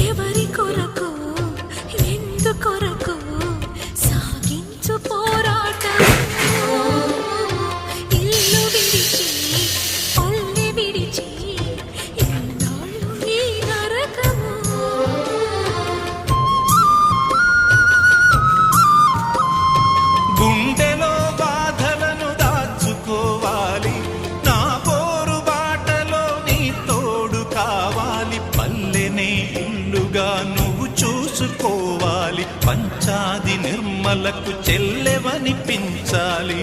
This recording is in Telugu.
ఎవరి కొరకు ఎందు కొరకు సాగించు పోరాటం ఇల్లు విడిచి పల్లె విడిచి ఎన్నాళ్ళు ఈ నరకము గుండెలో బాధలను దాచుకోవాలి నా పోరు బాటలో నీ తోడు కావాలి పల్లెనే ఇల్లుగా నువ్వు చూసుకోవాలి పంచాది నిర్మలకు చెల్లెవనిపించాలి